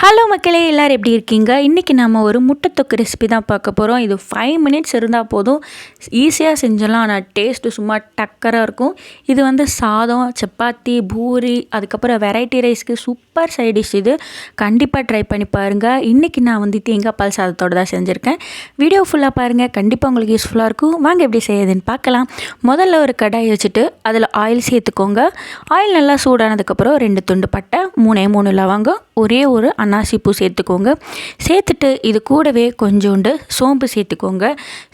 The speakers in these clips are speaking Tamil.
ஹலோ மக்களே, எல்லோரும் எப்படி இருக்கீங்க? இன்றைக்கி நம்ம ஒரு முட்டை தொக்கு ரெசிபி தான் பார்க்க போகிறோம். இது 5 மினிட்ஸ் இருந்தால் போதும், ஈஸியாக செஞ்சிடலாம். ஆனால் டேஸ்ட்டு சும்மா டக்கராக இருக்கும். இது வந்து சாதம், சப்பாத்தி, பூரி, அதுக்கப்புறம் வெரைட்டி ரைஸ்க்கு சூப்பர் சைட் டிஷ். இது கண்டிப்பாக ட்ரை பண்ணி பாருங்கள். இன்றைக்கி நான் வந்து தேங்காய் பால் சாதத்தோடு தான் செஞ்சுருக்கேன். வீடியோ ஃபுல்லாக பாருங்கள், கண்டிப்பாக உங்களுக்கு யூஸ்ஃபுல்லாக இருக்கும். வாங்க எப்படி செய்யுதுன்னு பார்க்கலாம். முதல்ல ஒரு கடாய் வச்சுட்டு அதில் ஆயில் சேர்த்துக்கோங்க. ஆயில் நல்லா சூடானதுக்கப்புறம் 2 துண்டு பட்டை, 3 லவங்கம், ஒரே ஒரு அன்னாசி பூ சேர்த்துக்கோங்க. சேர்த்துட்டு இது கூடவே கொஞ்சோண்டு சோம்பு சேர்த்துக்கோங்க.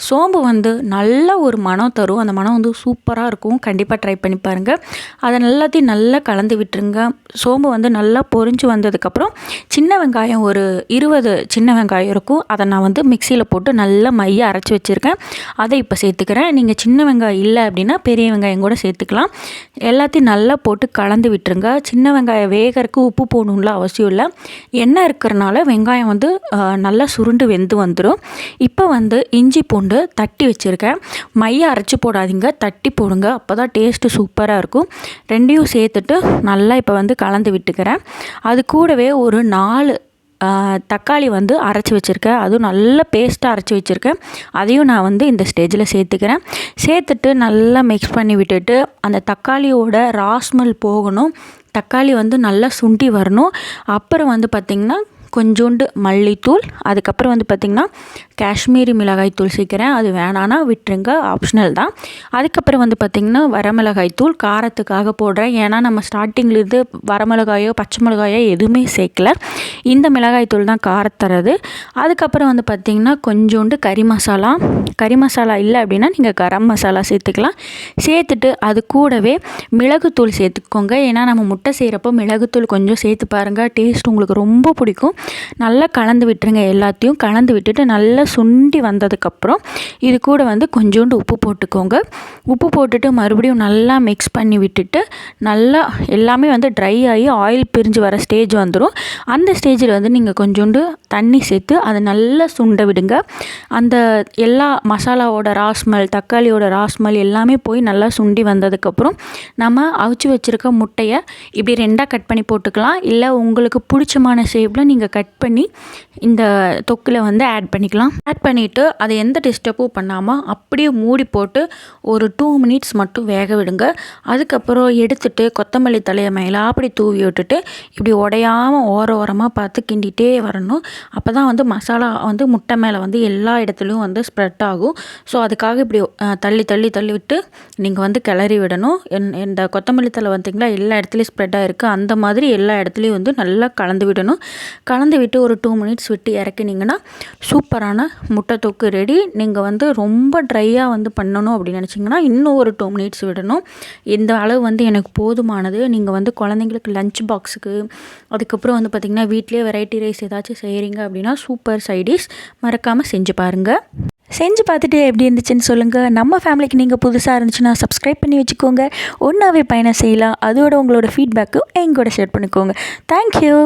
சோம்பு வந்து நல்ல ஒரு மனம் தரும். அந்த மனம் வந்து சூப்பராக இருக்கும். கண்டிப்பாக ட்ரை பண்ணி பாருங்கள். அதை எல்லாத்தையும் நல்லா கலந்து விட்டுருங்க. சோம்பு வந்து நல்லா பொரிஞ்சு வந்ததுக்கப்புறம் சின்ன வெங்காயம் ஒரு 20 சின்ன வெங்காயம் இருக்கும். அதை நான் வந்து மிக்சியில் போட்டு நல்லா மைய அரைச்சி வச்சுருக்கேன். அதை இப்போ சேர்த்துக்கிறேன். நீங்கள் சின்ன வெங்காயம் இல்லை அப்படின்னா பெரிய வெங்காயம் கூட சேர்த்துக்கலாம். எல்லாத்தையும் நல்லா போட்டு கலந்து விட்டுருங்க. சின்ன வெங்காயம் வேகறதுக்கு உப்பு போடணும்ல அவசியம் இல்லை. எண்ணெய் இருக்கிறனால வெங்காயம் வந்து நல்லா சுருண்டு வெந்து வந்துடும். இப்போ வந்து இஞ்சி பூண்டு தட்டி வச்சுருக்கேன். மைய அரைச்சி போடாதீங்க, தட்டி போடுங்க. அப்போ தான் டேஸ்ட்டு சூப்பராக இருக்கும். ரெண்டையும் சேர்த்துட்டு நல்லா இப்போ வந்து கலந்து விட்டுக்கிறேன். அது கூடவே ஒரு 4 தக்காளி வந்து அரைச்சி வச்சுருக்கேன். அதுவும் நல்ல பேஸ்ட்டாக அரைச்சி வச்சுருக்கேன். அதையும் நான் வந்து இந்த ஸ்டேஜில் சேர்த்துக்கிறேன். சேர்த்துட்டு நல்லா மிக்ஸ் பண்ணி விட்டுட்டு அந்த தக்காளியோட ராஸ்மெல் போகணும். தக்காளி வந்து நல்லா சுண்டி வரணும். அப்புறம் வந்து பார்த்திங்கன்னா கொஞ்சோண்டு மல்லித்தூள், அதுக்கப்புறம் வந்து பார்த்திங்கன்னா காஷ்மீரி மிளகாய் தூள் சேர்க்குறேன். அது வேணான்னா விட்டுருங்க, ஆப்ஷனல் தான். அதுக்கப்புறம் வந்து பார்த்திங்கன்னா வரமிளகாய் தூள் காரத்துக்காக போடுறேன். ஏன்னா நம்ம ஸ்டார்டிங்லேருந்து வரமிளகாயோ பச்சை மிளகாயோ எதுவுமே சேர்க்கல. இந்த மிளகாய் தூள் தான் காரத்தரது. அதுக்கப்புறம் வந்து பார்த்திங்கன்னா கொஞ்சோண்டு கறி மசாலா இல்லை அப்படின்னா நீங்கள் கரம் மசாலா சேர்த்துக்கலாம். சேர்த்துட்டு அது கூடவே மிளகுத்தூள் சேர்த்துக்கோங்க. ஏன்னா நம்ம முட்டை செய்கிறப்போ மிளகுத்தூள் கொஞ்சம் சேர்த்து பாருங்கள், டேஸ்ட் உங்களுக்கு ரொம்ப பிடிக்கும். நல்லா கலந்து விட்டுருங்க. எல்லாத்தையும் கலந்து விட்டுட்டு நல்லா சுண்டி வந்ததுக்கப்புறம் இது கூட வந்து கொஞ்சோண்டு உப்பு போட்டுக்கோங்க. உப்பு போட்டுட்டு மறுபடியும் நல்லா மிக்ஸ் பண்ணி விட்டுட்டு நல்லா எல்லாமே வந்து ட்ரை ஆகி ஆயில் பிரிஞ்சு வர ஸ்டேஜ் வந்துடும். அந்த ஸ்டேஜில் வந்து நீங்கள் கொஞ்சோண்டு தண்ணி சேர்த்து அதை நல்லா சுண்ட விடுங்க. அந்த எல்லா மசாலாவோட ராஸ்மல், தக்காளியோட ராஸ்மல் எல்லாமே போய் நல்லா சுண்டி வந்ததுக்கப்புறம் நம்ம அவிச்சு வச்சுருக்க முட்டையை இப்படி 2ஆக கட் பண்ணி போட்டுக்கலாம். இல்லை உங்களுக்கு பிடிச்சமான ஷேப்பில் நீங்கள் கட் பண்ணி இந்த தொக்கில் வந்து ஆட் பண்ணிக்கலாம். ஆட் பண்ணிவிட்டு அதை எந்த டிஸ்டர்பும் பண்ணாமல் அப்படியே மூடி போட்டு ஒரு 2 மினிட்ஸ் மட்டும் வேக விடுங்க. அதுக்கப்புறம் எடுத்துட்டு கொத்தமல்லி தலையை மேலே அப்படி தூவி விட்டுட்டு இப்படி உடையாமல் ஓரமாக பார்த்து கிண்டிகிட்டே வரணும். அப்போ தான் வந்து மசாலா வந்து முட்டை மேலே வந்து எல்லா இடத்துலையும் வந்து ஸ்ப்ரெட் ஆகும். ஸோ அதுக்காக இப்படி தள்ளி விட்டு நீங்கள் வந்து கிளறி விடணும். இந்த கொத்தமல்லி தலை வந்தீங்களா எல்லா இடத்துலையும் ஸ்ப்ரெட் ஆகிருக்கு. அந்த மாதிரி எல்லா இடத்துலையும் வந்து நல்லா கலந்து விடணும். கலந்து விட்டு ஒரு 2 மினிட்ஸ் விட்டு இறக்கினீங்கன்னா சூப்பரான முட்டை தொக்கு ரெடி. நீங்கள் வந்து ரொம்ப ட்ரையாக வந்து பண்ணணும் அப்படின்னு நினச்சிங்கன்னா இன்னும் ஒரு 2 மினிட்ஸ் விடணும். இந்த அளவு வந்து எனக்கு போதுமானது. நீங்கள் வந்து குழந்தைங்களுக்கு லஞ்ச் பாக்ஸுக்கு, அதுக்கப்புறம் வந்து பார்த்திங்கன்னா வீட்டிலே வெரைட்டி ரைஸ் ஏதாச்சும் செய்கிறீங்க அப்படின்னா சூப்பர் சைடிஷ். மறக்காமல் செஞ்சு பாருங்கள். செஞ்சு பார்த்துட்டு எப்படி இருந்துச்சுன்னு சொல்லுங்கள். நம்ம ஃபேமிலிக்கு நீங்கள் புதுசாக இருந்துச்சுன்னா சப்ஸ்கிரைப் பண்ணி வச்சுக்கோங்க. ஒன்றாவே பயணம் செய்யலாம். அதோட உங்களோட ஃபீட்பேக்கு எங்கூட ஷேர் பண்ணிக்கோங்க. தேங்க்யூ.